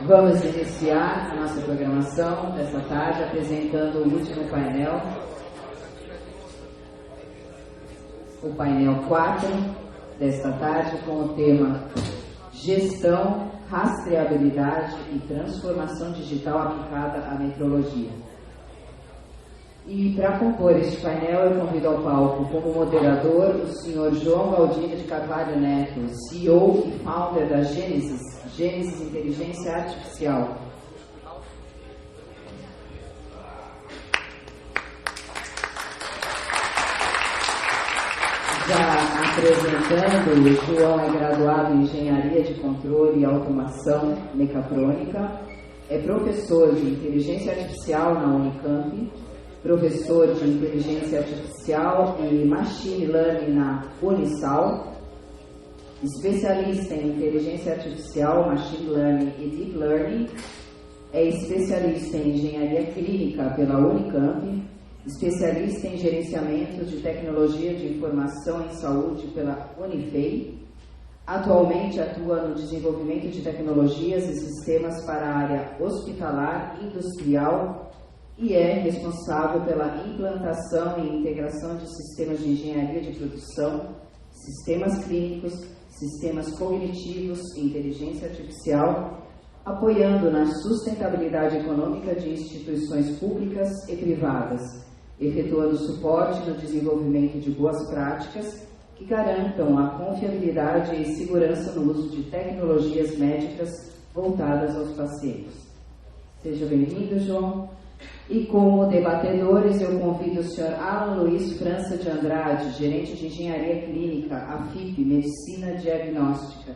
Vamos iniciar a nossa programação desta tarde apresentando o último painel, o painel 4 desta tarde, com o tema Gestão, Rastreabilidade e Transformação Digital aplicada à metrologia. E para compor este painel, eu convido ao palco como moderador o senhor João Galdino de Carvalho Neto, CEO e founder da Gênesis Inteligência Artificial. Já apresentando, o João é graduado em Engenharia de Controle e Automação Mecatrônica, é professor de Inteligência Artificial na Unicamp, professor de Inteligência Artificial e Machine Learning na Unisal, especialista em Inteligência Artificial, Machine Learning e Deep Learning, é especialista em Engenharia Clínica pela Unicamp, especialista em Gerenciamento de Tecnologia de Informação em Saúde pela Unifei. Atualmente atua no desenvolvimento de tecnologias e sistemas para a área hospitalar, industrial e é responsável pela implantação e integração de sistemas de engenharia de produção, sistemas clínicos, sistemas cognitivos e inteligência artificial, apoiando na sustentabilidade econômica de instituições públicas e privadas, efetuando suporte no desenvolvimento de boas práticas que garantam a confiabilidade e segurança no uso de tecnologias médicas voltadas aos pacientes. Seja bem-vindo, João. E como debatedores, eu convido o Sr. Alan Luiz França de Andrade, gerente de Engenharia Clínica, AFIP, Medicina Diagnóstica.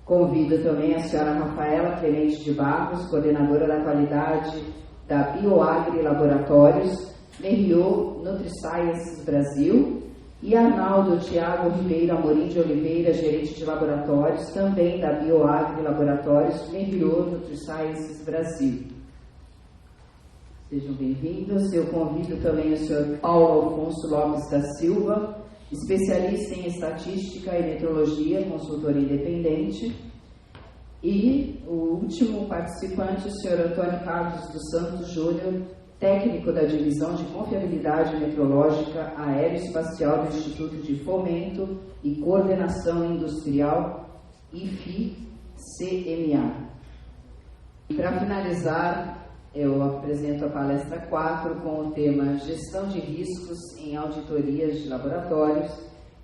Convido também a Sra. Rafaela Clemente de Barros, coordenadora da qualidade da Bioagri Laboratórios, Meriot NutriSciences Brasil, e Arnaldo Thiago Ribeiro Amorim de Oliveira, gerente de laboratórios, também da Bioagri Laboratórios, Meriot NutriSciences Brasil. Sejam bem-vindos. Eu convido também o Sr. Paulo Alfonso Lopes da Silva, especialista em estatística e metrologia, consultor independente. E o último participante, o Sr. Antônio Carlos dos Santos Júnior, técnico da Divisão de Confiabilidade Metrológica Aeroespacial do Instituto de Fomento e Coordenação Industrial, IFI-CMA. E para finalizar, eu apresento a palestra 4 com o tema Gestão de Riscos em Auditorias de Laboratórios.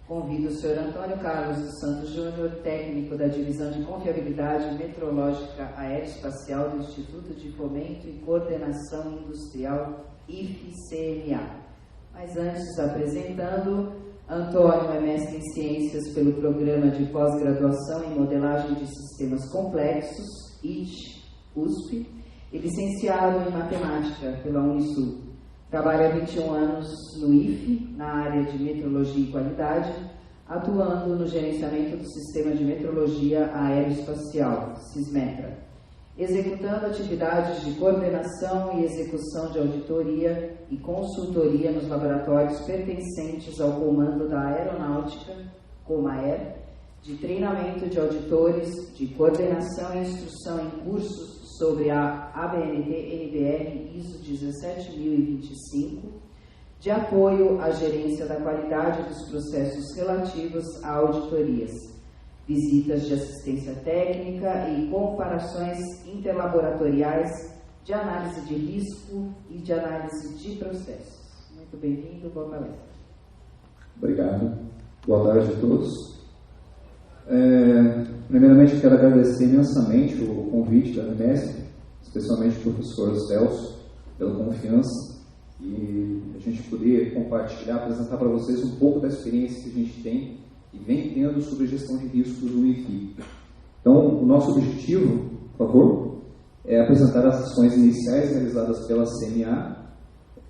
Convido o Sr. Antônio Carlos dos Santos Júnior, técnico da Divisão de Confiabilidade Metrológica Aeroespacial do Instituto de Fomento e Coordenação Industrial, IFI-CMA. Mas antes, apresentando, Antônio é mestre em Ciências pelo Programa de Pós-Graduação em Modelagem de Sistemas Complexos, IT, USP, e licenciado em Matemática pela Unisul. Trabalha há 21 anos no IFE, na área de Metrologia e Qualidade, atuando no gerenciamento do Sistema de Metrologia Aeroespacial, SISMETRA, executando atividades de coordenação e execução de auditoria e consultoria nos laboratórios pertencentes ao Comando da Aeronáutica, COMAER, de treinamento de auditores, de coordenação e instrução em cursos sobre a ABNT-NBR ISO 17025, de apoio à gerência da qualidade dos processos relativos a auditorias, visitas de assistência técnica e comparações interlaboratoriais de análise de risco e de análise de processos. Muito bem-vindo, boa palestra. Obrigado. Boa tarde a todos. Primeiramente, quero agradecer imensamente o convite da MESP, especialmente o professor Celso, pela confiança e a gente poder compartilhar, apresentar para vocês um pouco da experiência que a gente tem e vem tendo sobre gestão de riscos no IFI. Então, o nosso objetivo, por favor, é apresentar as ações iniciais realizadas pela CMA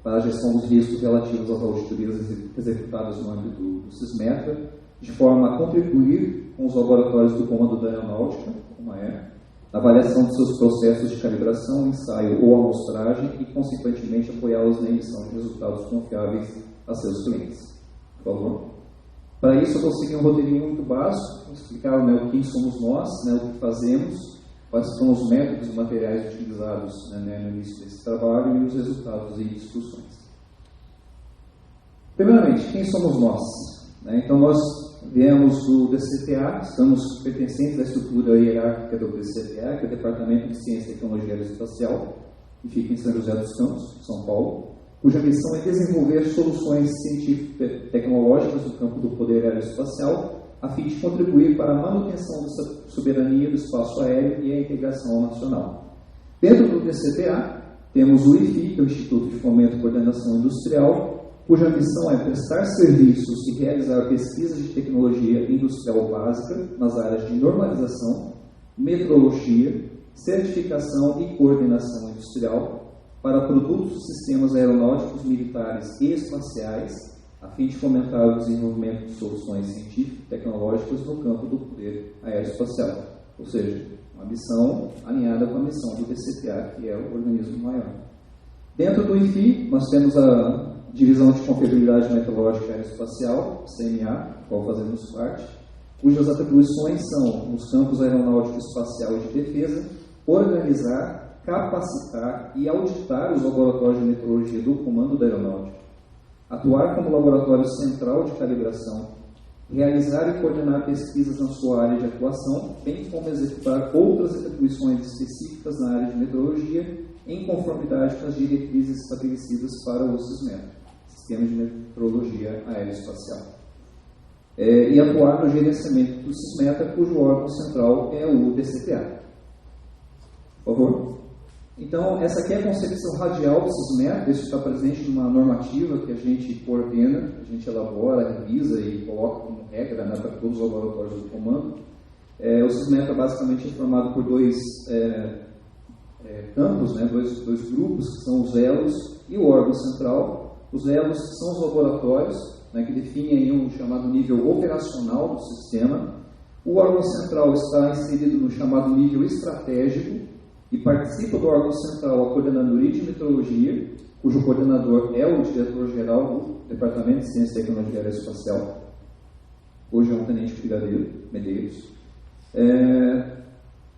para a gestão dos riscos relativos às auditorias executadas no âmbito do SISMETRA, de forma a contribuir com os laboratórios do Comando da Aeronáutica, como na avaliação de seus processos de calibração, ensaio ou amostragem e, consequentemente, apoiá-los na emissão de resultados confiáveis a seus clientes. Por favor. Para isso, eu vou seguir um roteirinho muito básico, explicar, né, quem somos nós, né, o que fazemos, quais são os métodos e materiais utilizados, né, no início desse trabalho e os resultados e discussões. Primeiramente, quem somos nós? Então, nós viemos do DCTA, estamos pertencentes à estrutura hierárquica do DCTA, que é o Departamento de Ciência e Tecnologia Aeroespacial, que fica em São José dos Campos, São Paulo, cuja missão é desenvolver soluções científico-tecnológicas no campo do poder aeroespacial, a fim de contribuir para a manutenção da soberania do espaço aéreo e a integração nacional. Dentro do DCTA, temos o IFI, que é o Instituto de Fomento e Coordenação Industrial, cuja missão é prestar serviços e realizar pesquisas de tecnologia industrial básica nas áreas de normalização, metrologia, certificação e coordenação industrial para produtos e sistemas aeronáuticos, militares e espaciais, a fim de fomentar o desenvolvimento de soluções científicas e tecnológicas no campo do poder aeroespacial. Ou seja, uma missão alinhada com a missão do DCTA, que é o organismo maior. Dentro do IFI, nós temos a Divisão de Confiabilidade Meteorológica Aeroespacial, CMA, da qual fazemos parte, cujas atribuições são, nos campos aeronáutico, espacial e de defesa, organizar, capacitar e auditar os laboratórios de meteorologia do Comando da Aeronáutica, atuar como laboratório central de calibração, realizar e coordenar pesquisas na sua área de atuação, bem como executar outras atribuições específicas na área de meteorologia, em conformidade com as diretrizes estabelecidas para o SISMETA, Sistema de Meteorologia Aeroespacial. E atuar no gerenciamento do SISMETA, cujo órgão central é o DCTA. Por favor. Então, essa aqui é a concepção radial do SISMETA. Isso está presente numa normativa que a gente coordena, a gente elabora, revisa e coloca como regra, né, para todos os laboratórios do comando. O SISMETA basicamente é formado por dois campos, né, dois grupos, que são os elos e o órgão central. Os elos são os laboratórios, né, que definem um chamado nível operacional do sistema. O órgão central está inserido no chamado nível estratégico, e participa do órgão central a Coordenadoria de Meteorologia, cujo coordenador é o diretor-geral do Departamento de Ciência e Tecnologia Aeroespacial, hoje é um tenente brigadeiro Medeiros.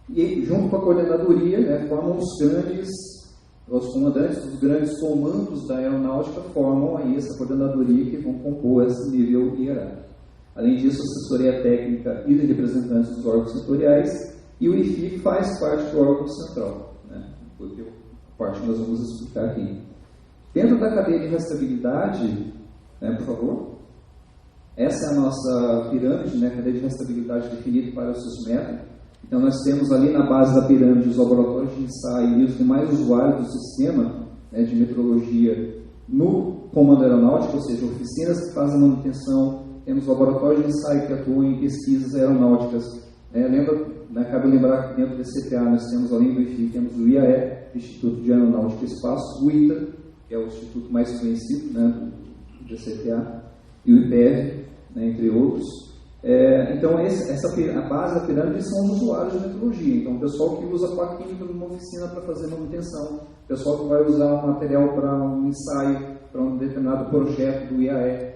E junto com a coordenadoria, né, formam os comandantes dos grandes comandos da aeronáutica formam aí essa coordenadoria que vão compor esse nível hierárquico. Além disso, assessoria técnica e de representantes dos órgãos setoriais. E o IFI faz parte do órgão central, né? A parte que nós vamos explicar aqui. Dentro da cadeia de rastreabilidade, né, por favor, essa é a nossa pirâmide, né, cadeia de rastreabilidade definida para o SISMETA. Então, nós temos ali na base da pirâmide os laboratórios de ensaio e os demais usuários do sistema, né, de metrologia no comando aeronáutico, ou seja, oficinas que fazem manutenção, temos laboratórios de ensaio que atuam em pesquisas aeronáuticas. Cabe lembrar que dentro do CTA nós temos, além do IFI, temos o IAE, Instituto de Aeronáutica e Espaço, o ITA, que é o instituto mais conhecido, né, do CTA, e o IPEV, né, entre outros. Então, a base da pirâmide são os usuários de metrologia. Então, o pessoal que usa pá química numa oficina para fazer manutenção, o pessoal que vai usar um material para um ensaio, para um determinado projeto do IAE,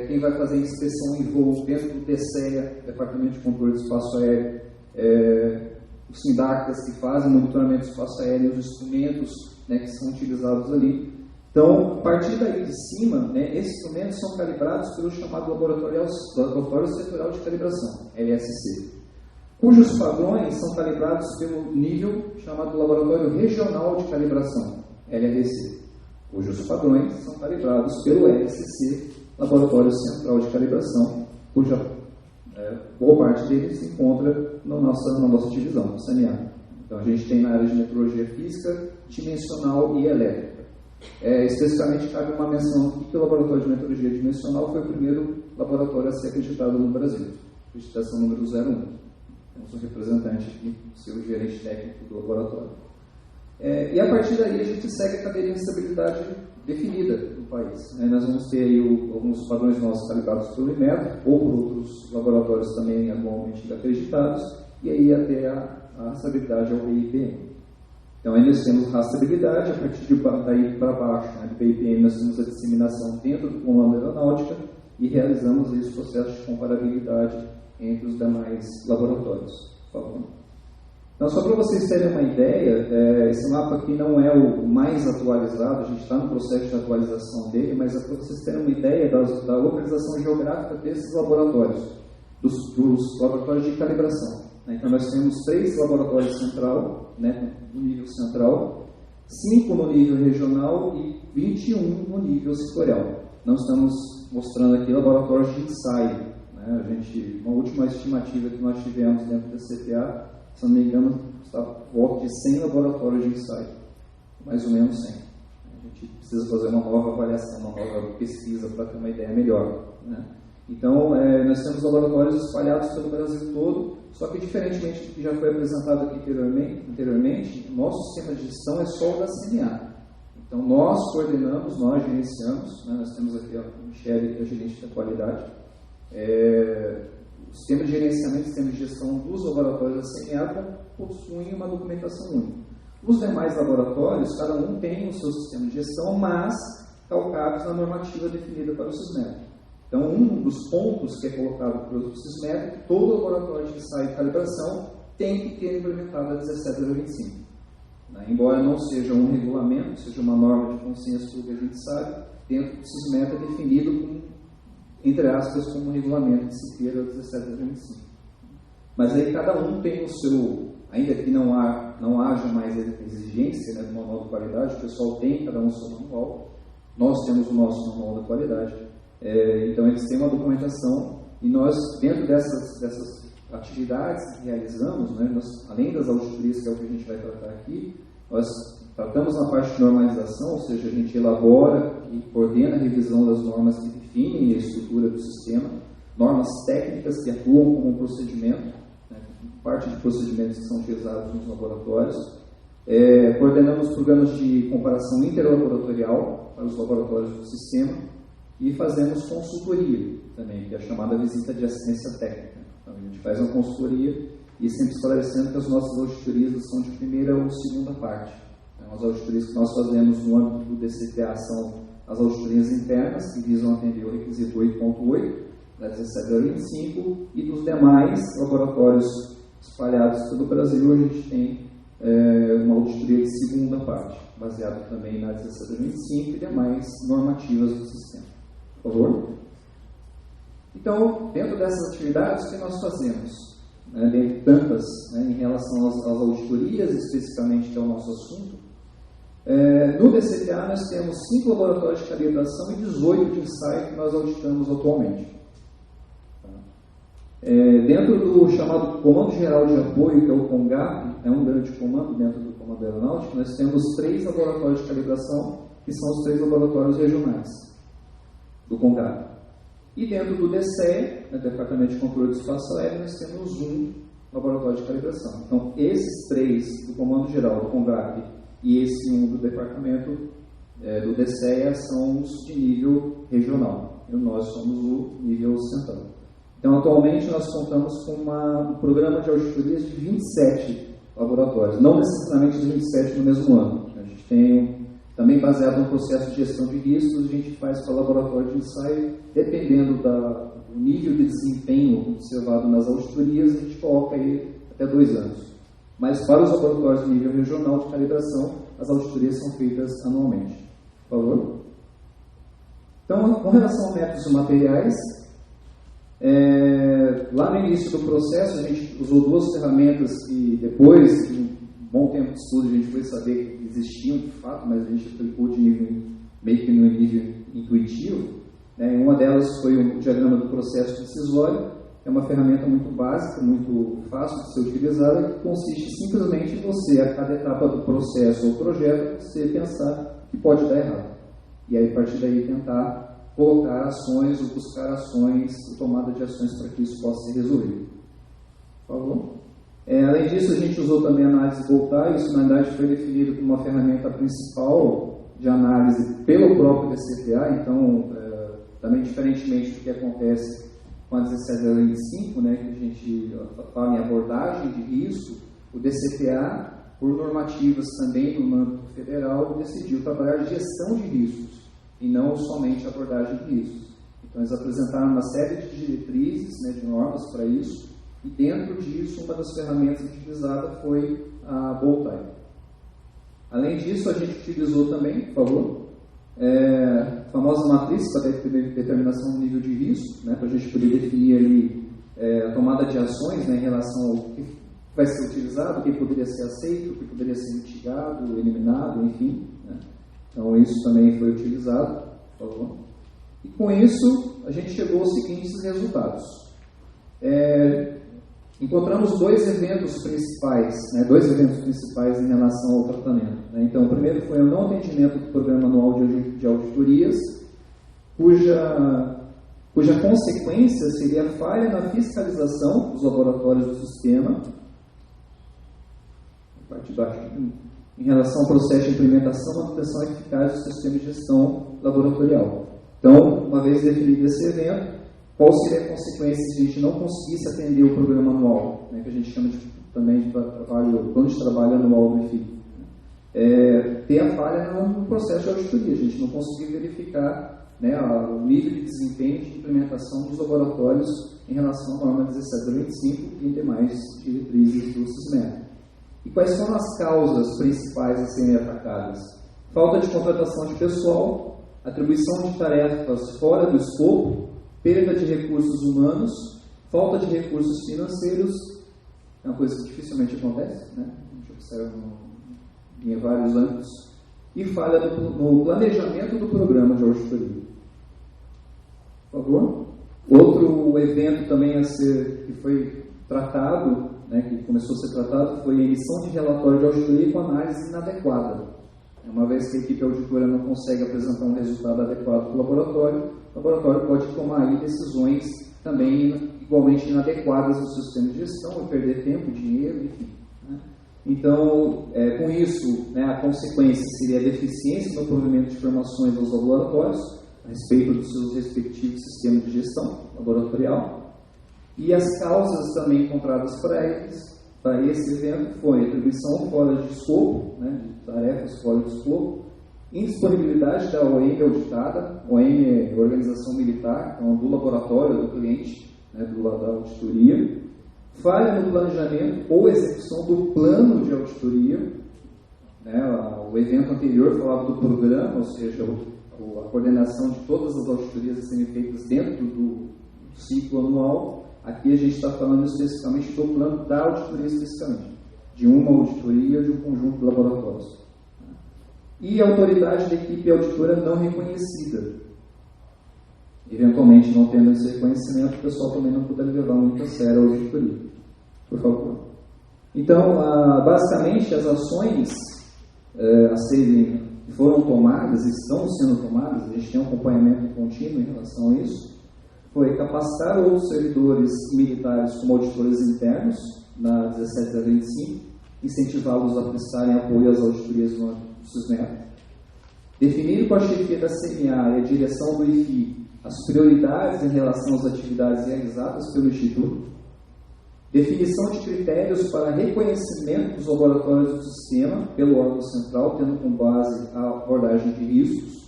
quem vai fazer inspeção em voo dentro do DCEA, Departamento de Controle do Espaço Aéreo, os SINDACTAs que fazem monitoramento do espaço aéreo, os instrumentos, né, que são utilizados ali. Então, a partir daí de cima, né, esses instrumentos são calibrados pelo chamado Laboratório Setorial de Calibração, LSC, cujos padrões são calibrados pelo nível chamado Laboratório Regional de Calibração, LRC, cujos padrões são calibrados pelo LSC, Laboratório Central de Calibração, cuja boa parte deles se encontra na nossa divisão, no CMA. Então, a gente tem na área de metrologia física, dimensional e elétrica. Especificamente, cabe uma menção aqui que o Laboratório de Metrologia Dimensional foi o primeiro laboratório a ser acreditado no Brasil, acreditação número 01. Temos um representante aqui, o seu gerente técnico do laboratório. E a partir daí a gente segue a cadeia de estabilidade definida no país. Nós vamos ter aí alguns padrões nossos calibrados pelo IMETRO ou por outros laboratórios também atualmente acreditados, e aí até a rastreabilidade ao BIPM. Então, aí nós temos rastreabilidade, a partir daí para baixo, né, do BIPM, nós temos a disseminação dentro do comando aeronáutica, e realizamos esse processo de comparabilidade entre os demais laboratórios. Por favor. Então, só para vocês terem uma ideia, esse mapa aqui não é o mais atualizado, a gente está no processo de atualização dele, mas é para vocês terem uma ideia da localização geográfica desses laboratórios, dos laboratórios de calibração. Então, nós temos 3 laboratórios central, né, no nível central, 5 no nível regional e 21 no nível setorial. Nós estamos mostrando aqui laboratórios de ensaio. Né? Uma última estimativa que nós tivemos dentro da CPA, se não me engano, está por volta de 100 laboratórios de ensaio, mais ou menos 100. A gente precisa fazer uma nova avaliação, uma nova pesquisa para ter uma ideia melhor. Né? Então, nós temos laboratórios espalhados pelo Brasil todo, só que, diferentemente do que já foi apresentado aqui anteriormente, o nosso sistema de gestão é só o da CNA. Então, nós coordenamos, nós gerenciamos, né? Nós temos aqui a Michele, que é a gerente da qualidade, o sistema de gerenciamento e o sistema de gestão dos laboratórios da CNA possuem uma documentação única. Os demais laboratórios, cada um tem o seu sistema de gestão, mas calcados na normativa definida para o SISMED. Então, um dos pontos que é colocado para o SISMED é que todo laboratório de ensaio e calibração tem que ter implementado a 17025. Né? Embora não seja um regulamento, seja uma norma de consenso que a gente sabe, dentro do SISMED é definido, entre aspas, como um regulamento de se ter a 17025. Mas aí cada um tem o seu, ainda que não haja mais exigência, né, do manual de qualidade, o pessoal tem cada um o seu manual, nós temos o nosso manual da qualidade. Então, eles têm uma documentação e nós, dentro dessas atividades que realizamos, né, além das auditorias, que é o que a gente vai tratar aqui, nós tratamos na parte de normalização, ou seja, a gente elabora e coordena a revisão das normas que definem a estrutura do sistema, normas técnicas que atuam como um procedimento, né, parte de procedimentos que são utilizados nos laboratórios. Coordenamos programas de comparação interlaboratorial para os laboratórios do sistema, e fazemos consultoria também, que é a chamada visita de assistência técnica. Então, a gente faz uma consultoria e sempre esclarecendo que as nossas auditorias são de primeira ou segunda parte. Então, as auditorias que nós fazemos no âmbito do DCPA são as auditorias internas, que visam atender o requisito 8.8 da 17025, e dos demais laboratórios espalhados pelo Brasil, a gente tem uma auditoria de segunda parte, baseada também na 17025 e demais normativas do sistema. Por favor. Então, dentro dessas atividades, o que nós fazemos? Dentre tantas, em relação às auditorias, especificamente, que é o nosso assunto, no DCPA nós temos 5 laboratórios de calibração e 18 de ensaio que nós auditamos atualmente. Dentro do chamado Comando Geral de Apoio, que é o CONGAP, é um grande comando dentro do Comando Aeronáutico, nós temos 3 laboratórios de calibração, que são os 3 laboratórios regionais do CONGAP. E dentro do DCE, Departamento de Controle do Espaço Aéreo, nós temos um laboratório de calibração. Então, esses 3 do Comando Geral do CONGAP e esse um do Departamento do DCE são os de nível regional. E nós somos o nível central. Então, atualmente, nós contamos com um programa de auditorias de 27 laboratórios, não necessariamente os 27 no mesmo ano. A gente tem, também baseado no processo de gestão de riscos, a gente faz para o laboratório de ensaio, dependendo do nível de desempenho observado nas auditorias, a gente coloca aí até 2 anos. Mas para os laboratórios de nível regional de calibração, as auditorias são feitas anualmente. Por favor. Então, com relação a métodos e materiais, lá no início do processo, a gente usou 2 ferramentas que depois de um bom tempo de estudo a gente foi saber que existiam de fato, mas a gente aplicou de nível, meio que no nível intuitivo. Uma delas foi o diagrama do processo decisório, é uma ferramenta muito básica, muito fácil de ser utilizada, que consiste simplesmente em você, a cada etapa do processo ou projeto, você pensar que pode dar errado. E aí, a partir daí, tentar colocar ações ou buscar ações, tomada de ações para que isso possa ser resolvido. Por favor. Além disso, a gente usou também a análise voltar, isso na verdade foi definido como uma ferramenta principal de análise pelo próprio DCPA, então, também diferentemente do que acontece com a 17025, que a gente fala em abordagem de risco, o DCPA, por normativas também no âmbito federal, decidiu trabalhar gestão de riscos, e não somente abordagem de riscos. Então, eles apresentaram uma série de diretrizes, né, de normas para isso, e dentro disso, uma das ferramentas utilizada foi a Bolt-Type. Além disso, a gente utilizou também, por favor, a famosa matriz para determinação do nível de risco, né, para a gente poder definir ali a tomada de ações, né, em relação ao que vai ser utilizado, o que poderia ser aceito, o que poderia ser mitigado, eliminado, enfim. Né. Então, isso também foi utilizado, por favor. E com isso, a gente chegou aos seguintes resultados. Encontramos dois eventos principais em relação ao tratamento. Né? Então, o primeiro foi o não atendimento do programa anual de auditorias, cuja consequência seria a falha na fiscalização dos laboratórios do sistema, parte de baixo, em relação ao processo de implementação, manutenção eficaz do sistema de gestão laboratorial. Então, uma vez definido esse evento, qual seria a consequência se a gente não conseguisse atender o programa anual, né, que a gente chama também de plano de trabalho anual do IFI? Ter a falha no processo de auditoria, a gente não conseguir verificar, né, o nível de desempenho de implementação dos laboratórios em relação à norma 1725 e demais diretrizes do SISMET. E quais são as causas principais a serem atacadas? Falta de contratação de pessoal, atribuição de tarefas fora do escopo, perda de recursos humanos, falta de recursos financeiros, é uma coisa que dificilmente acontece, né? A gente observa em vários âmbitos, e falha no planejamento do programa de auditoria. Por favor. Outro evento também que foi tratado, né, que começou a ser tratado, foi a emissão de relatório de auditoria com análise inadequada. Uma vez que a equipe auditora não consegue apresentar um resultado adequado para o laboratório pode tomar aí decisões também igualmente inadequadas no sistema de gestão, e perder tempo, dinheiro, enfim. Né? Então, com isso, né, a consequência seria a deficiência no provimento de informações aos laboratórios a respeito dos seus respectivos sistemas de gestão laboratorial. E as causas também encontradas para esse evento foi atribuição fora de escopo, né, de tarefas fora de escopo, indisponibilidade da OM auditada, OM é organização militar, então do laboratório, do cliente, né, da auditoria, falha no planejamento ou execução do plano de auditoria, né, o evento anterior falava do programa, ou seja, a coordenação de todas as auditorias a serem feitas dentro do ciclo anual. Aqui a gente está falando especificamente do plano da auditoria especificamente, de uma auditoria ou de um conjunto de laboratórios. E a autoridade da equipe auditora não reconhecida. Eventualmente, não tendo esse reconhecimento, o pessoal também não poderia levar muito a sério a auditoria. Por favor. Então, basicamente, as ações que foram tomadas, estão sendo tomadas, a gente tem um acompanhamento contínuo em relação a isso, foi capacitar outros servidores militares como auditores internos, na 1725, incentivá-los a prestarem apoio às auditorias do SISMET, definir com a chefia da CMA e a direção do IFI as prioridades em relação às atividades realizadas pelo Instituto, definição de critérios para reconhecimento dos laboratórios do sistema pelo órgão central, tendo como base a abordagem de riscos,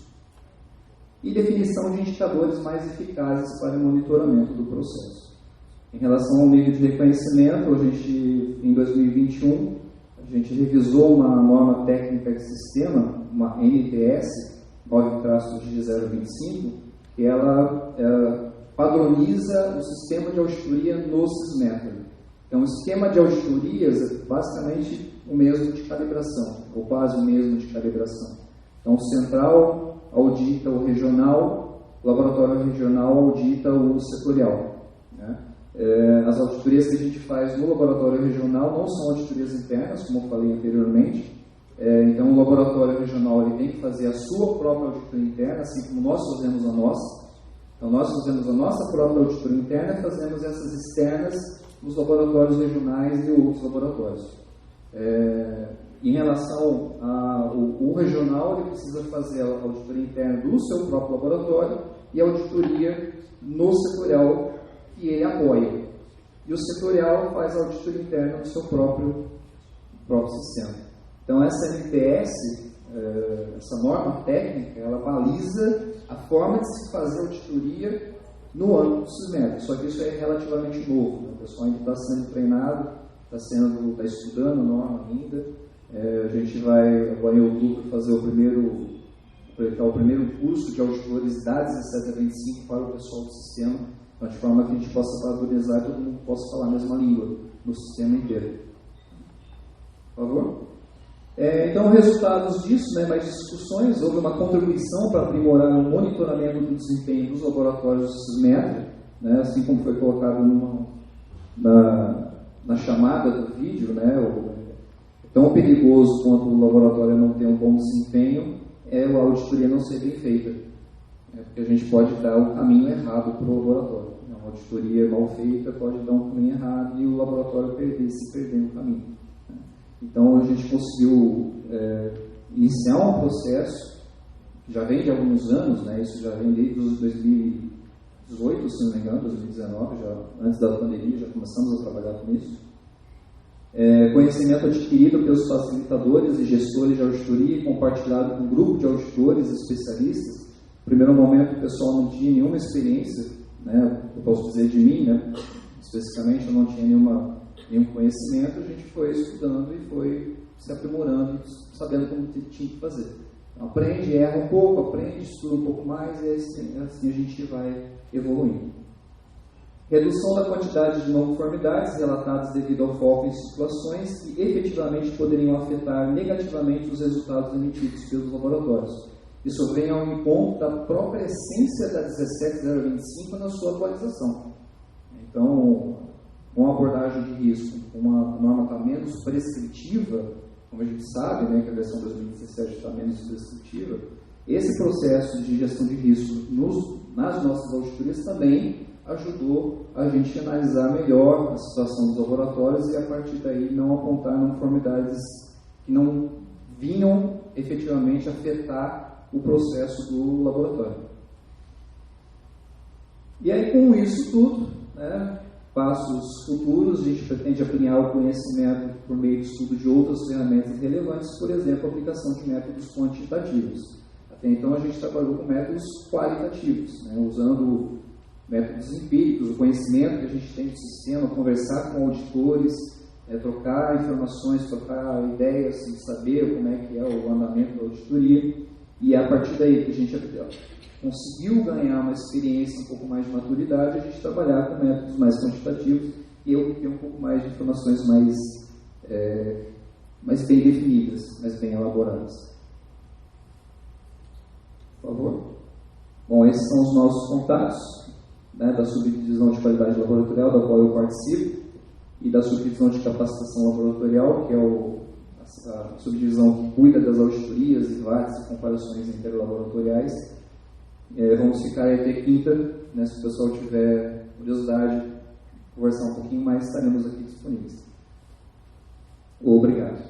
e definição de indicadores mais eficazes para o monitoramento do processo. Em relação ao nível de reconhecimento, em 2021, a gente revisou uma norma técnica de sistema, uma NTS 9-025, que ela padroniza o sistema de auditoria no SISMET. Então, o sistema de auditorias é basicamente o mesmo de calibração, ou quase o mesmo de calibração. Então, o central audita o regional, o laboratório regional audita o setorial. Né? As auditorias que a gente faz no laboratório regional não são auditorias internas, como eu falei anteriormente. Então, o laboratório regional ele tem que fazer a sua própria auditoria interna, assim como nós fazemos a nossa. Então, nós fazemos a nossa própria auditoria interna e fazemos essas externas nos laboratórios regionais e outros laboratórios. Em relação ao regional, ele precisa fazer a auditoria interna do seu próprio laboratório e a auditoria no setorial que ele apoia. E o setorial faz a auditoria interna do seu próprio sistema. Então, essa NTS, essa norma técnica, ela baliza a forma de se fazer auditoria no âmbito do Sismetro. Só que isso é relativamente novo, né? O pessoal ainda está sendo treinado, está estudando a norma ainda. A gente vai, agora em outubro, fazer o primeiro curso de auditores da 1725 para o pessoal do sistema, de forma que a gente possa padronizar e todo mundo possa falar a mesma língua no sistema inteiro. Por favor? Então, resultados disso, né, mais discussões, houve uma contribuição para aprimorar o monitoramento do desempenho dos laboratórios do Sismetro, né, assim como foi colocado na chamada do vídeo, né, tão perigoso quanto o laboratório não ter um bom desempenho é a auditoria não ser bem feita, né, porque a gente pode dar o caminho errado para o laboratório. Uma auditoria mal feita pode dar um caminho errado e o laboratório se perder no caminho. Então, a gente conseguiu iniciar um processo que já vem de alguns anos, né? Isso já vem desde 2018, se não me engano, 2019, já, antes da pandemia, já começamos a trabalhar com isso. Conhecimento adquirido pelos facilitadores e gestores de auditoria e compartilhado com um grupo de auditores e especialistas. No primeiro momento, o pessoal não tinha nenhuma experiência, né? Eu posso dizer de mim, né? Especificamente, eu não tinha nenhum conhecimento, a gente foi estudando e foi se aprimorando, sabendo como tinha que fazer. Então, aprende, erra um pouco, aprende, estuda um pouco mais e assim a gente vai evoluindo. Redução da quantidade de não conformidades relatadas devido ao foco em situações que efetivamente poderiam afetar negativamente os resultados emitidos pelos laboratórios. Isso vem ao encontro da própria essência da 17025 na sua atualização. Então, com a abordagem de risco, uma norma está menos prescritiva, como a gente sabe, né, que a versão 2017 está menos prescritiva, esse processo de gestão de risco nas nossas auditorias também ajudou a gente analisar melhor a situação dos laboratórios e, a partir daí, não apontar não conformidades que não vinham efetivamente afetar o processo do laboratório. E aí, com isso tudo, né, passos futuros, a gente pretende aplicar o conhecimento por meio de estudo de outras ferramentas relevantes, por exemplo, a aplicação de métodos quantitativos. Até então, a gente trabalhou com métodos qualitativos, né, usando métodos empíricos, o conhecimento que a gente tem do sistema, conversar com auditores, trocar informações, trocar ideias, saber como é que é o andamento da auditoria, e a partir daí que a gente conseguiu ganhar uma experiência, um pouco mais de maturidade, a gente trabalhar com métodos mais quantitativos e eu ter um pouco mais de informações mais bem definidas, mais bem elaboradas. Por favor. Bom, esses são os nossos contatos, né, da subdivisão de qualidade laboratorial, da qual eu participo, e da subdivisão de capacitação laboratorial, que é a subdivisão que cuida das auditorias, debates e comparações interlaboratoriais. Vamos ficar aí até quinta, né, se o pessoal tiver curiosidade, conversar um pouquinho mais, estaremos aqui disponíveis. Obrigado.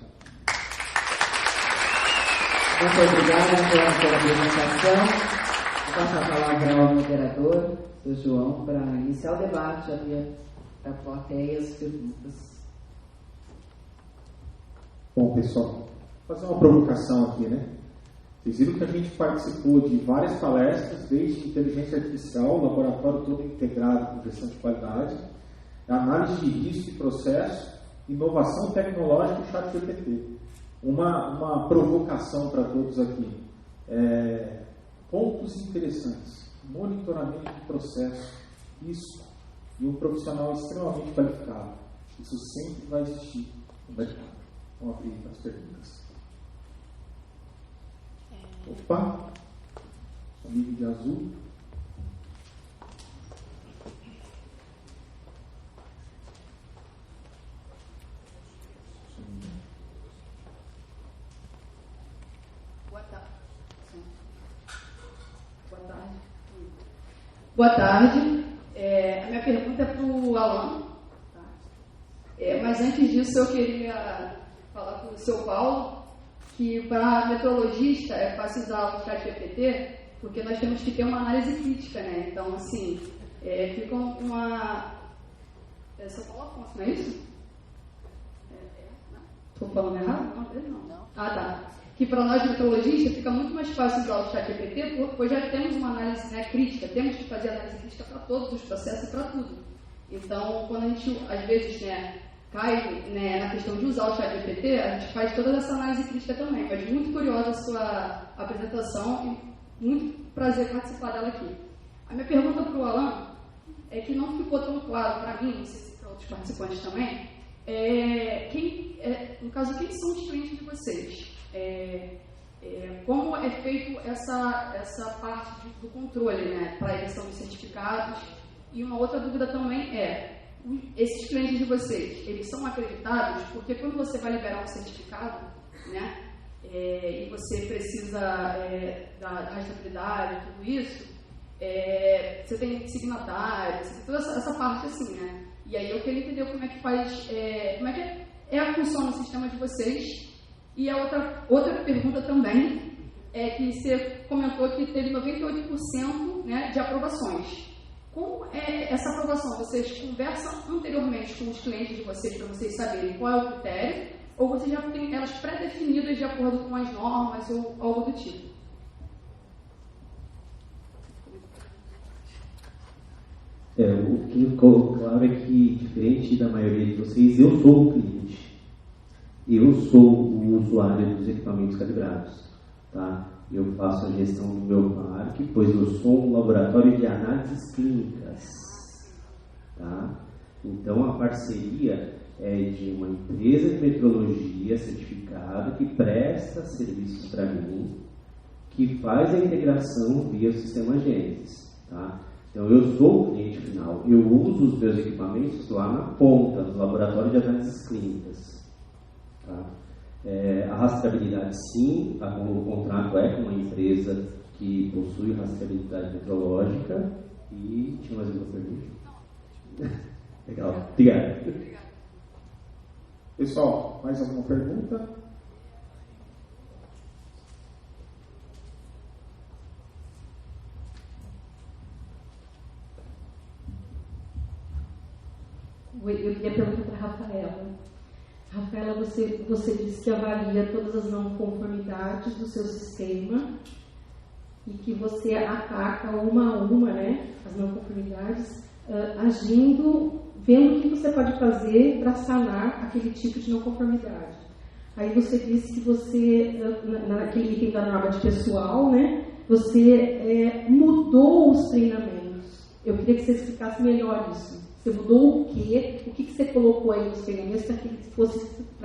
Muito obrigada pela apresentação. Vou passar a palavra ao moderador, seu João, para iniciar o debate, abrir para a plateia as perguntas. Bom, pessoal, vou fazer uma provocação aqui, né? Vocês viram que a gente participou de várias palestras, desde inteligência artificial, laboratório todo integrado com gestão de qualidade, análise de risco e processo, inovação tecnológica e chat GPT. Uma provocação para todos aqui. Pontos interessantes. Monitoramento de processo, risco e um profissional extremamente qualificado. Isso sempre vai existir no mercado. Vamos abrir as perguntas. Opa! Amigo de azul. Boa tarde. A minha pergunta é para o Alan. Tá? Mas antes disso, eu queria falar com o seu Paulo que para metrologista é fácil usar o chat GPT, porque nós temos que ter uma análise crítica, né? Então, assim, fica uma... São Paulo Afonso, não é isso? Estou falando errado? Não. Ah, tá. que para nós metrologistas fica muito mais fácil usar o ChatGPT, pois já temos uma análise, né, crítica, temos que fazer análise crítica para todos os processos e para tudo. Então, quando a gente, às vezes, né, cai, né, na questão de usar o ChatGPT, a gente faz toda essa análise crítica também. Mas muito curiosa a sua apresentação e muito prazer participar dela aqui. A minha pergunta para o Alan é que não ficou tão claro para mim, não sei se para outros participantes também, no caso, quem são os clientes de vocês? Como é feito essa parte do controle, né, para a emissão de certificados? E uma outra dúvida também esses clientes de vocês, eles são acreditados? Porque quando você vai liberar um certificado, né, e você precisa da rastreabilidade, tudo isso, você tem signatários, toda essa parte assim, né? E aí eu queria entender como é que faz, como é que funciona o sistema de vocês. E a outra pergunta também é que você comentou que teve 98%, né, de aprovações. Como é essa aprovação? Vocês conversam anteriormente com os clientes de vocês para vocês saberem qual é o critério, ou vocês já têm elas pré-definidas de acordo com as normas ou algo do tipo? O que ficou claro é que, diferente da maioria de vocês, eu sou o cliente. Eu sou o usuário dos equipamentos calibrados. Tá? Eu faço a gestão do meu parque, pois eu sou um laboratório de análises clínicas. Tá? Então, a parceria é de uma empresa de metrologia certificada que presta serviços para mim, que faz a integração via o sistema Gênesis. Tá? Então, eu sou o cliente final. Eu uso os meus equipamentos lá na ponta, no laboratório de análises clínicas. Tá? A rastreabilidade, sim, o contrato é com uma empresa que possui rastreabilidade metrológica. E tinha mais uma pergunta? Legal, obrigado. Pessoal, mais alguma pergunta? Eu queria perguntar para a Rafaela. Rafaela, você disse que avalia todas as não conformidades do seu sistema e que você ataca uma a uma, né, as não conformidades, agindo, vendo o que você pode fazer para sanar aquele tipo de não conformidade. Aí você disse que você, naquele item da norma de pessoal, né, você mudou os treinamentos. Eu queria que você explicasse melhor isso. Você mudou o quê? O que você colocou aí nos treinamentos para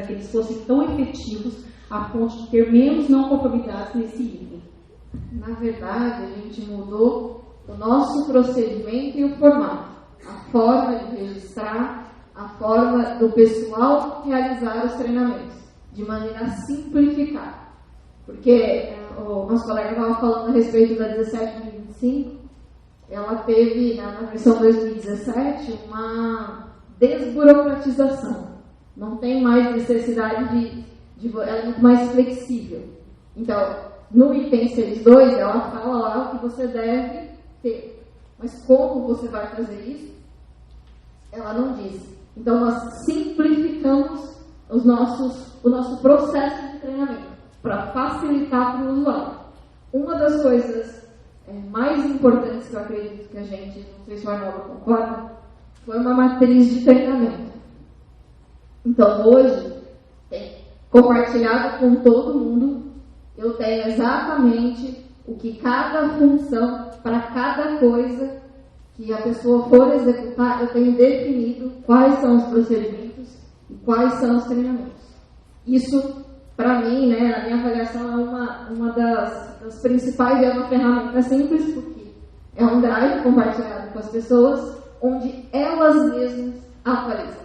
que eles fossem tão efetivos a ponto de ter menos não conformidades nesse item? Na verdade, a gente mudou o nosso procedimento e o formato. A forma de registrar, a forma do pessoal realizar os treinamentos, de maneira simplificada. Porque o nosso colega estava falando a respeito da 1725, ela teve, na versão 2017, uma desburocratização. Não tem mais necessidade ela é muito mais flexível. Então, no item 6.2, ela fala lá o que você deve ter. Mas como você vai fazer isso? Ela não diz. Então, nós simplificamos o nosso processo de treinamento para facilitar para o usuário. Uma das coisas mais importantes que eu acredito que a gente, não sei se o Arnaldo concorda, foi uma matriz de treinamento. Então, hoje, compartilhado com todo mundo, eu tenho exatamente o que cada função, para cada coisa que a pessoa for executar, eu tenho definido quais são os procedimentos e quais são os treinamentos. Isso, para mim, né, na minha avaliação, é uma das principais, é uma ferramenta simples, porque é um drive compartilhado com as pessoas, onde elas mesmas atualizam.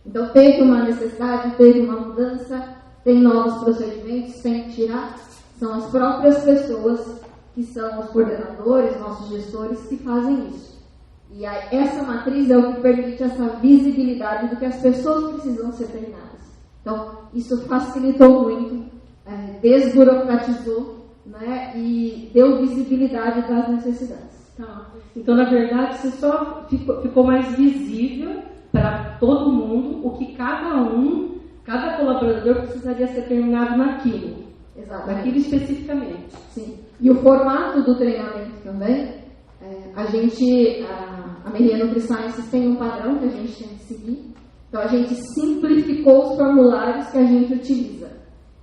Então, teve uma necessidade, teve uma mudança, tem novos procedimentos, tem que tirar. São as próprias pessoas que são os coordenadores, nossos gestores, que fazem isso. E essa matriz é o que permite essa visibilidade do que as pessoas precisam ser treinadas. Então, isso facilitou muito, desburocratizou, né, e deu visibilidade das necessidades. Tá. Então, na verdade, você só ficou mais visível para todo mundo o que cada colaborador precisaria ser treinado naquilo. Exatamente. Daquilo especificamente. Sim. E o formato do treinamento também, a Meridian NutriSciences tem um padrão que a gente tem que seguir. Então, a gente simplificou os formulários que a gente utiliza.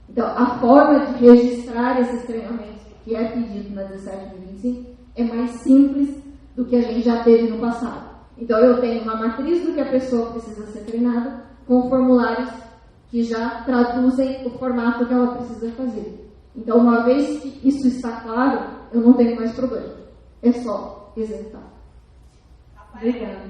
Então, a forma de registrar esses treinamentos, que é pedido na 17.25, é mais simples do que a gente já teve no passado. Então, eu tenho uma matriz do que a pessoa precisa ser treinada, com formulários que já traduzem o formato que ela precisa fazer. Então, uma vez que isso está claro, eu não tenho mais problema. É só executar. Obrigada.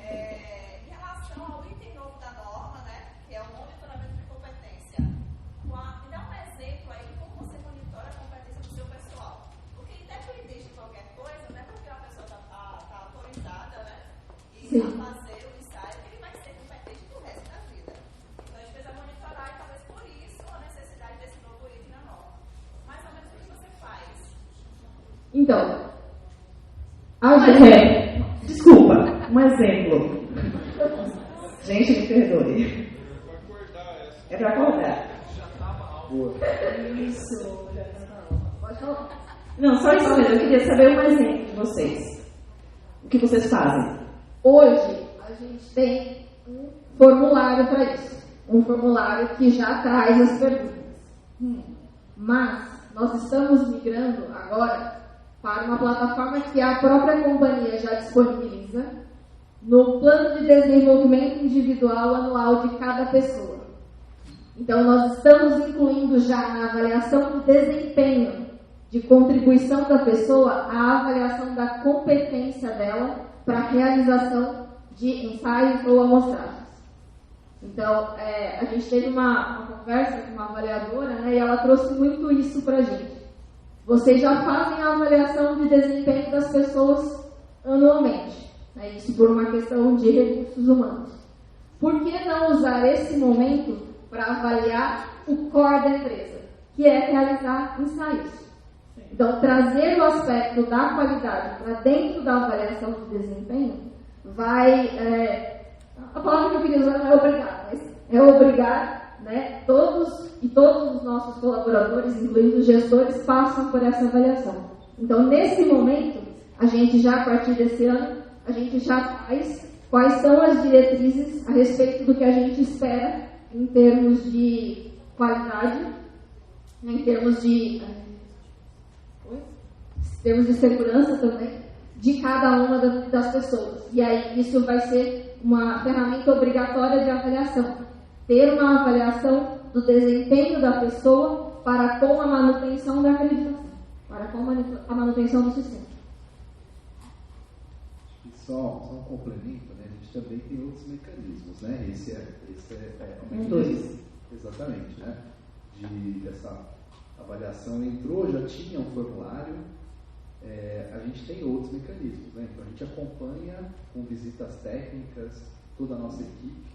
Em relação ao item novo da norma, né, que é o monitoramento de competência, me dá um exemplo aí de como você monitora a competência do seu pessoal. Porque independente de qualquer coisa, né, porque a pessoa está autorizada, né, e a fazer o ensaio, ele vai ser competente pro resto da vida. Então a gente precisa monitorar e talvez por isso a necessidade desse novo item na norma. Mais ou menos o que você faz? Então, Desculpa, um exemplo. Gente, me perdoe. É para acordar. isso. Pode falar. Não, só isso mesmo. Eu queria saber um exemplo de vocês. O que vocês fazem? Hoje, a gente tem um formulário para isso. Um formulário que já traz as perguntas. Mas, nós estamos migrando agora para uma plataforma que a própria companhia já disponibiliza no plano de desenvolvimento individual anual de cada pessoa. Então, nós estamos incluindo já na avaliação de desempenho, de contribuição da pessoa, a avaliação da competência dela para a realização de ensaios ou amostragens. Então, a gente teve uma conversa com uma avaliadora, né, e ela trouxe muito isso para a gente. Vocês já fazem a avaliação de desempenho das pessoas anualmente, né, isso por uma questão de recursos humanos. Por que não usar esse momento para avaliar o core da empresa, que é realizar ensaios? Então, trazer o aspecto da qualidade para dentro da avaliação de desempenho vai... a palavra que eu queria usar não é obrigar, mas é obrigar, né, todos os nossos colaboradores, incluindo os gestores, passam por essa avaliação. Então, nesse momento, a gente já, a partir desse ano, a gente já faz quais são as diretrizes a respeito do que a gente espera em termos de qualidade, em termos de segurança também, de cada uma das pessoas. E aí, isso vai ser uma ferramenta obrigatória de avaliação. Ter uma avaliação do desempenho da pessoa para com a manutenção da acreditação, para com a manutenção do sistema. E só um complemento, né? A gente também tem outros mecanismos, né? Esse é um mecanismo, exatamente, né? Dessa avaliação entrou, já tinha um formulário. A gente tem outros mecanismos, né? Então a gente acompanha com visitas técnicas toda a nossa equipe.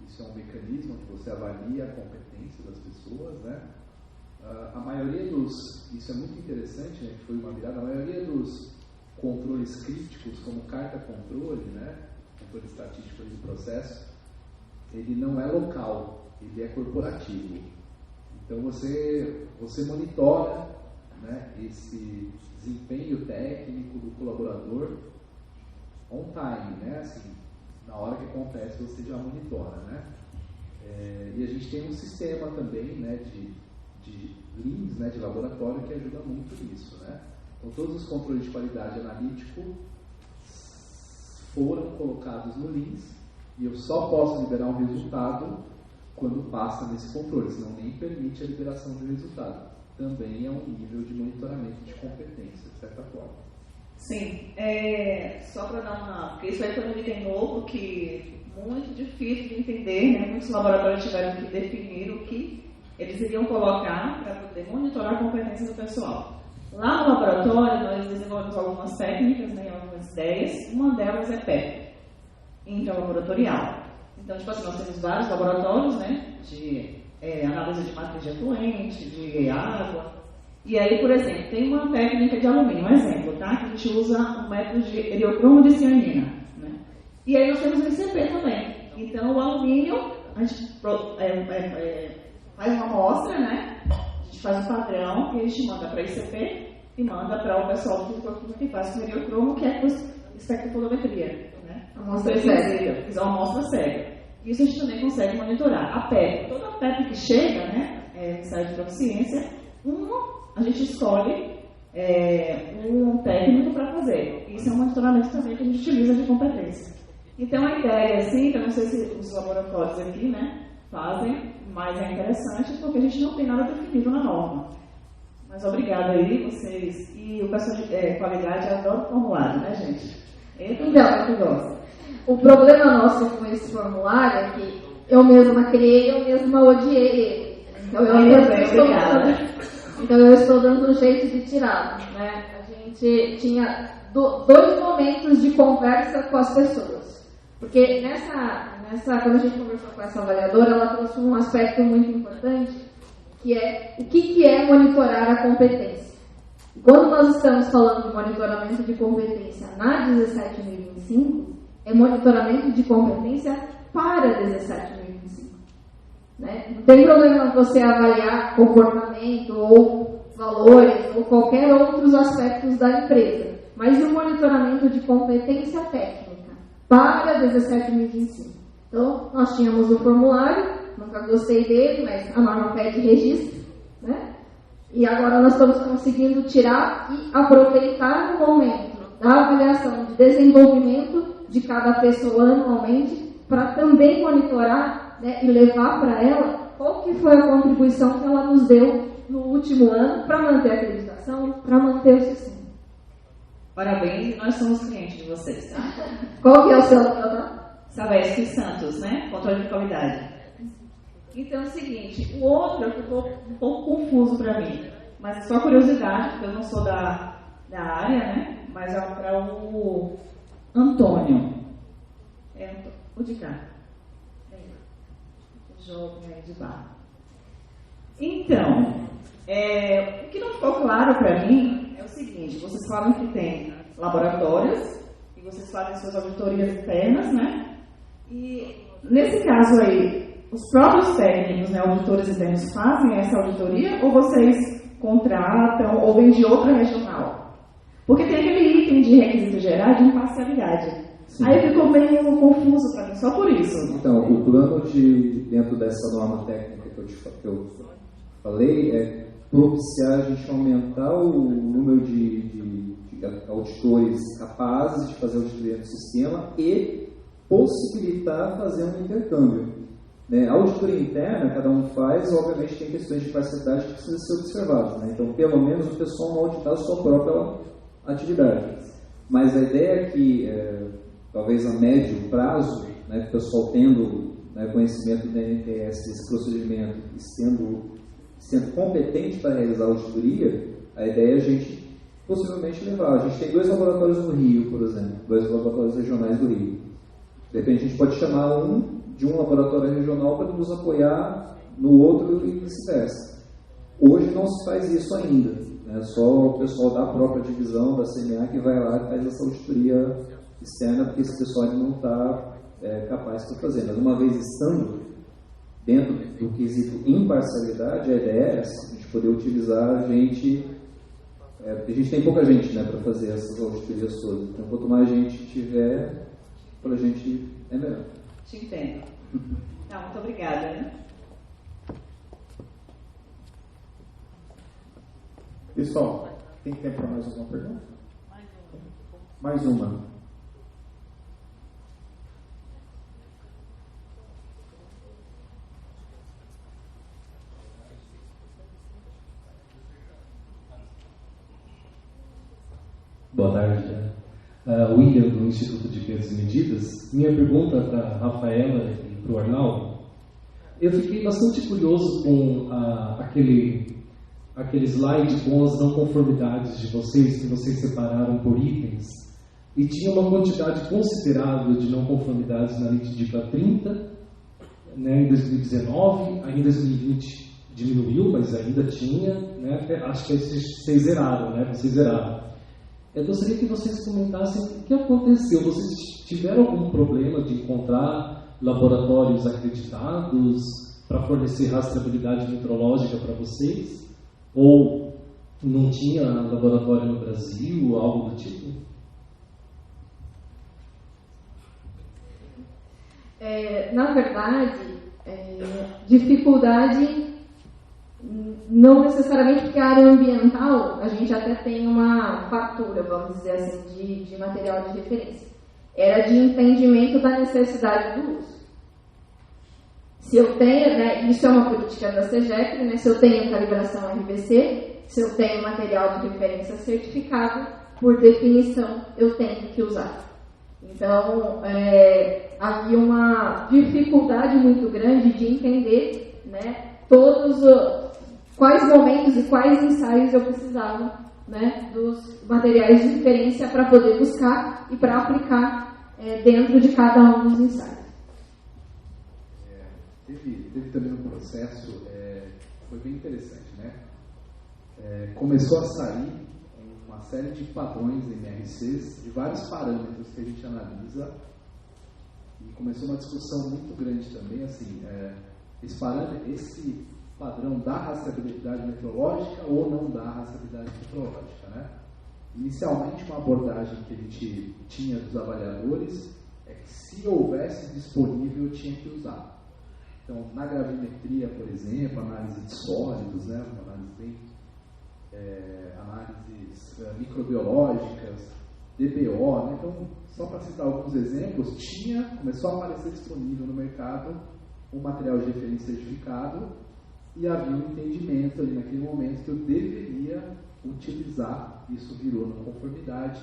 Isso é um mecanismo que você avalia a competência das pessoas, né? A maioria isso é muito interessante, né? Que foi uma virada, a maioria dos controles críticos, como carta controle, né? Controle estatístico do processo, ele não é local, ele é corporativo. Então você monitora, né, esse desempenho técnico do colaborador on time, né? Assim, na hora que acontece você já monitora, né? E a gente tem um sistema também, né, de LIMS, né, de laboratório, que ajuda muito nisso, né? Então todos os controles de qualidade analítico foram colocados no LIMS e eu só posso liberar um resultado quando passa nesse controle, senão nem permite a liberação de resultado. Também é um nível de monitoramento de competência, de certa forma. Sim, só para dar uma... Porque isso aí foi um item novo que muito difícil de entender, né? Muitos laboratórios tiveram que definir o que eles iriam colocar para poder monitorar a competência do pessoal. Lá no laboratório, nós desenvolvemos algumas técnicas, né, algumas ideias. Uma delas é PEP, intralaboratorial. Então, tipo assim, nós temos vários laboratórios, né, de análise de matriz de efluente, de água. E aí, por exemplo, tem uma técnica de alumínio, um exemplo, tá? Que a gente usa um método de eriocromo de cianina, né? E aí nós temos o ICP também. Então, o alumínio, a gente faz uma amostra, né? A gente faz um padrão e a gente manda para a ICP e manda para o pessoal do fisiculturismo que faz esferocromo, que é espectrofotometria, né? Amostra cega. Fiz uma amostra cega. Isso a gente também consegue monitorar. A PEP, toda a PEP que chega, né, no site de proficiência, a gente escolhe um técnico para fazer. Isso é um monitoramento também que a gente utiliza de competência. Então a ideia, assim, que eu não sei se os laboratórios aqui, né, fazem, mas é interessante porque a gente não tem nada definido na norma. Mas obrigada aí, vocês. E o pessoal de qualidade adora o formulário, né, gente? Então, que gosta. O problema nosso com esse formulário é que eu mesma criei, eu mesma odiei ele. Então eu estou dando um jeito de tirá-lo, né? A gente tinha 2 momentos de conversa com as pessoas. Porque quando a gente conversou com essa avaliadora, ela trouxe um aspecto muito importante, que é o que é monitorar a competência. Quando nós estamos falando de monitoramento de competência na 17.025, é monitoramento de competência para 17.025. Né? Não tem problema você avaliar comportamento ou valores ou qualquer outros aspectos da empresa, mas o monitoramento de competência técnica para 17.025. Então, nós tínhamos o formulário, nunca gostei dele, mas a norma pede registro, né? E agora nós estamos conseguindo tirar e aproveitar o momento da avaliação de desenvolvimento de cada pessoa anualmente para também monitorar, né, e levar para ela qual que foi a contribuição que ela nos deu no último ano para manter a acreditação, para manter o sistema. Parabéns, nós somos clientes de vocês, tá? Qual que é o seu nome? Savesky Santos, né? Controle de qualidade. Então é o seguinte, o outro ficou um pouco confuso para mim, mas é só curiosidade, porque eu não sou da área, né? Mas é para o Antônio. O de cá. O jogo de barra. Então, o que não ficou claro para mim é o seguinte, vocês falam que tem laboratórios e vocês fazem suas auditorias internas, né? E nesse caso aí, os próprios técnicos, né, auditores internos, fazem essa auditoria ou vocês contratam ou vêm de outra regional? Porque tem aquele item de requisitos gerais de imparcialidade. Sim. Aí ficou meio confuso para mim, só por isso. Então, o plano dentro dessa norma técnica que eu falei é propiciar a gente aumentar o número de auditores capazes de fazer auditoria no sistema e possibilitar fazer um intercâmbio. Né? A auditoria interna, cada um faz, obviamente tem questões de parcialidade que precisam ser observadas. Né? Então, pelo menos o pessoal não auditar a sua própria atividade. Mas a ideia é que, talvez a médio prazo, né, que o pessoal tendo, né, conhecimento da NTS desse procedimento e sendo competente para realizar a auditoria, a ideia é a gente possivelmente levar. A gente tem 2 laboratórios no Rio, por exemplo, 2 laboratórios regionais do Rio. De repente a gente pode chamar de um laboratório regional para nos apoiar no outro e vice-versa. Hoje não se faz isso ainda, né? Só o pessoal da própria divisão, da CMA, que vai lá e faz essa auditoria externa, porque esse pessoal ainda não está capaz de fazer. Mas uma vez estando dentro do quesito imparcialidade, a ideia é essa, a gente poder utilizar a gente, porque a gente tem pouca gente, né, para fazer essas auditorias todas. Então, quanto mais gente tiver, para a gente é melhor. Te entendo. Não, muito obrigada, né? Pessoal, tem tempo para mais alguma pergunta? Mais uma. Boa tarde. William, do Instituto de Pesos e Medidas. Minha pergunta para a Rafaela e para o Arnaldo. Eu fiquei bastante curioso com aquele slide com as não conformidades de vocês, que vocês separaram por itens, e tinha uma quantidade considerável de não conformidades na Litdica 30, né, em 2019, aí em 2020 diminuiu, mas ainda tinha, né, acho que vocês zeraram, né, vocês zeraram. Eu gostaria que vocês comentassem o que aconteceu. Vocês tiveram algum problema de encontrar laboratórios acreditados? para fornecer rastreabilidade metrológica para vocês? Ou não tinha laboratório no Brasil, algo do tipo? Na verdade, dificuldade não necessariamente porque a área ambiental a gente até tem uma fartura, vamos dizer assim, de material de referência. Era de entendimento da necessidade do uso. Se eu tenho, né, isso é uma política da CEGEP, né, se eu tenho calibração RBC, se eu tenho material de referência certificado, por definição eu tenho que usar. Então, havia uma dificuldade muito grande de entender, né, quais momentos e quais ensaios eu precisava, né, dos materiais de referência para poder buscar e para aplicar dentro de cada um dos ensaios. Teve também um processo, foi bem interessante, né? Começou a sair uma série de padrões MRCs, de vários parâmetros que a gente analisa, e começou uma discussão muito grande também, assim, esse padrão dá rastreabilidade metrológica ou não dá rastreabilidade metrológica, né? Inicialmente, uma abordagem que a gente tinha dos avaliadores é que se houvesse disponível, tinha que usar. Então, na gravimetria, por exemplo, análise de sólidos, né, análises microbiológicas, DBO, né? Então, só para citar alguns exemplos, começou a aparecer disponível no mercado um material de referência certificado e havia um entendimento ali naquele momento que eu deveria utilizar, isso virou na conformidade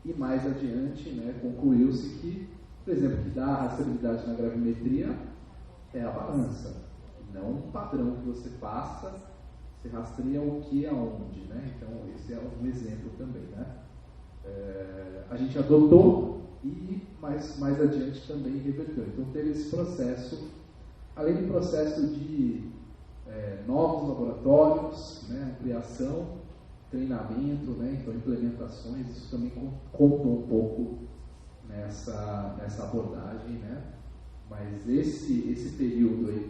e mais adiante, né, concluiu-se que, por exemplo, que dá a rastreabilidade na gravimetria é a balança, não um padrão que você passa, você rastreia o que aonde, né? Então esse é um exemplo também, né? A gente adotou e mais adiante também reverteu. Então teve esse processo, além do processo de novos laboratórios, né, ampliação, treinamento, né, então implementações, isso também contou um pouco nessa abordagem, né? Mas esse período aí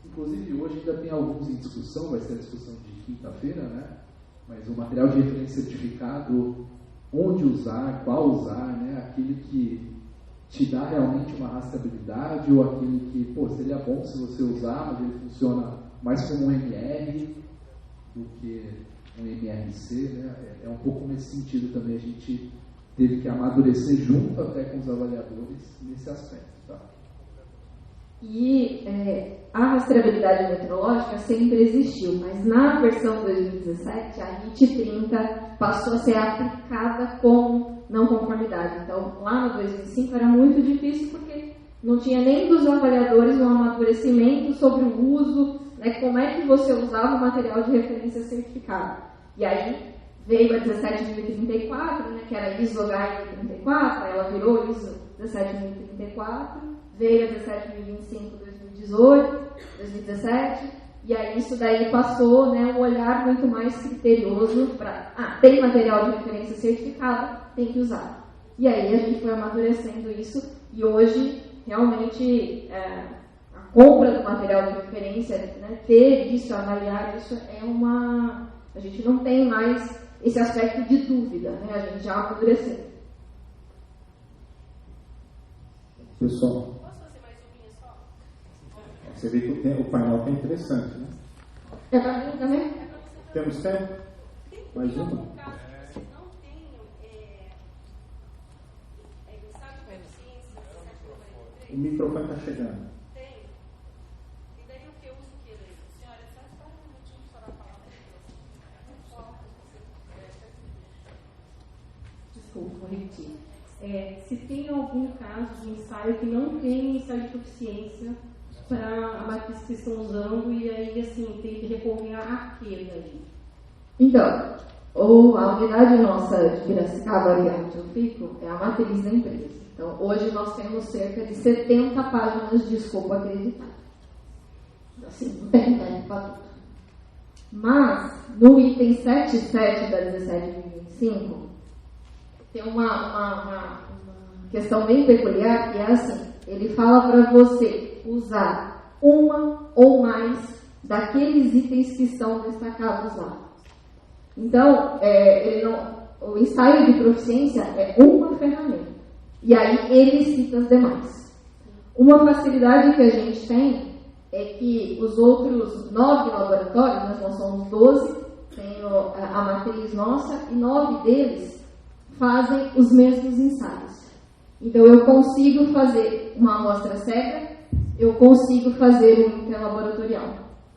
inclusive hoje ainda tem alguns em discussão, vai ser a discussão de quinta-feira, né? Mas o material de referência certificado, onde usar, qual usar, né? Aquele que te dá realmente uma rastreabilidade ou aquele que, seria bom se você usar, mas ele funciona mais como um MR do que um MRC, né? É um pouco nesse sentido também, a gente teve que amadurecer junto até com os avaliadores nesse aspecto, tá? E a rastreabilidade metrológica sempre existiu, mas na versão 2017, a RIT 30 passou a ser aplicada como não conformidade. Então, lá no 2005 era muito difícil porque não tinha nem dos avaliadores um amadurecimento sobre o uso, né, como é que você usava o material de referência certificado. E aí veio a 17034, né, que era ISO HI 34, ela virou ISO 17034, veio a 17025 2018, 2017, e aí isso daí passou, né, um olhar muito mais criterioso para, tem material de referência certificado, tem que usar. E aí a gente foi amadurecendo isso, e hoje, realmente, a compra do material de referência, né, ter isso, avaliar isso, a gente não tem mais esse aspecto de dúvida, né, a gente já amadureceu. Pessoal, você vê que o painel está interessante, né? É para mim também? Temos tempo? Mais uma? O microfone está chegando. E daí o que eu uso o que? Senhora, só um minutinho só para falar. Desculpa, vou repetir. Se tem algum caso de ensaio que não tem ensaio de proficiência para a matriz que estão usando e aí, assim, tem que recorrer a quê daí? Então, a unidade nossa de Piracicaba, que é onde eu fico, é a matriz da empresa. Então, hoje nós temos cerca de 70 páginas de escopo acreditado. Assim, não tem tempo para tudo. Mas, no item 77 da 17.025, tem uma questão bem peculiar, que é assim, ele fala para você usar uma ou mais daqueles itens que estão destacados lá. Então, o ensaio de proficiência é uma ferramenta. E aí ele cita as demais. Uma facilidade que a gente tem é que os outros 9 laboratórios, nós somos 12, tem a matriz nossa, e 9 deles fazem os mesmos ensaios. Então, eu consigo fazer uma amostra cega, eu consigo fazer um interlaboratorial,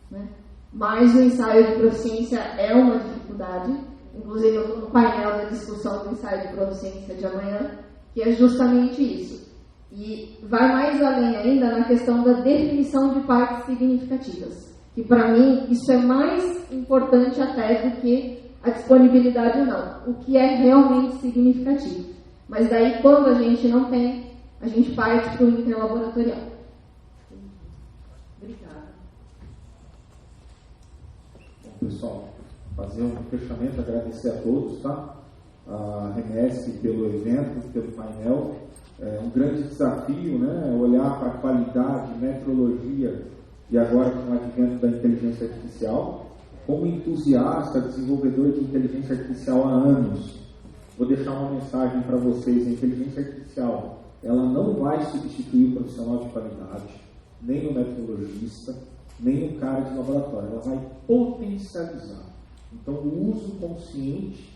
né? Mas o ensaio de proficiência é uma dificuldade. Inclusive, eu estou no painel da discussão do ensaio de proficiência de amanhã, que é justamente isso. E vai mais além ainda na questão da definição de partes significativas, que para mim isso é mais importante até do que a disponibilidade ou não, o que é realmente significativo. Mas daí, quando a gente não tem, a gente parte para o interlaboratorial. Obrigada. Bom, pessoal, fazer um fechamento, agradecer a todos, tá? A REMESC pelo evento, pelo painel. É um grande desafio, né? Olhar para a qualidade, metrologia e agora com o advento da inteligência artificial. Como entusiasta, desenvolvedor de inteligência artificial há anos, vou deixar uma mensagem para vocês. A inteligência artificial, ela não vai substituir o profissional de qualidade, nem o metrologista, nem o cara de laboratório. Ela vai potencializar. Então, o uso consciente,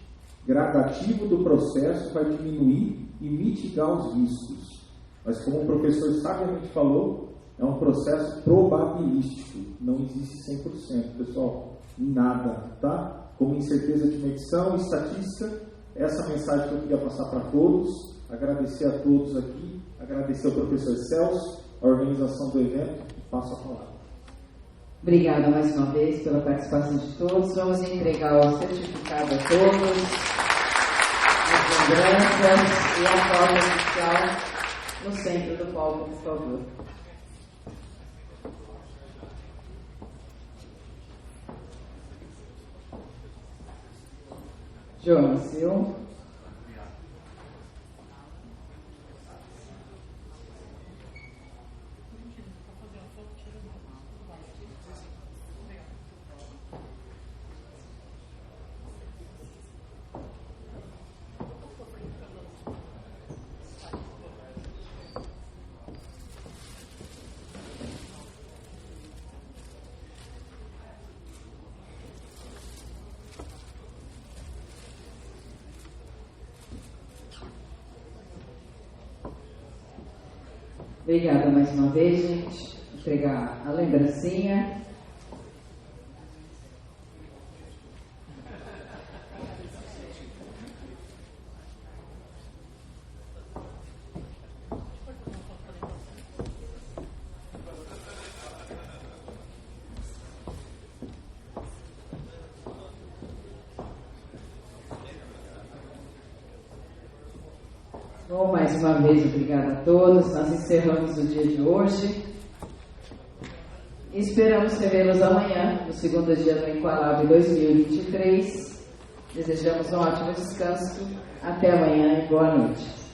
gradativo do processo vai diminuir e mitigar os riscos. Mas, como o professor sabiamente falou, é um processo probabilístico. Não existe 100%, pessoal. Em nada, tá? Como incerteza de medição, estatística, essa mensagem que eu queria passar para todos. Agradecer a todos aqui, agradecer ao professor Celso, a organização do evento, e passo a palavra. Obrigada mais uma vez pela participação de todos. Vamos entregar o certificado a todos, as lembranças e a prova oficial no centro do palco, por favor. Joãosil. Obrigada mais uma vez, gente. Vou entregar a lembrancinha. Bom, mais uma vez, obrigada a todos. Nós encerramos o dia de hoje. E esperamos revê-los amanhã, no segundo dia do Equalab 2023. Desejamos um ótimo descanso. Até amanhã e boa noite.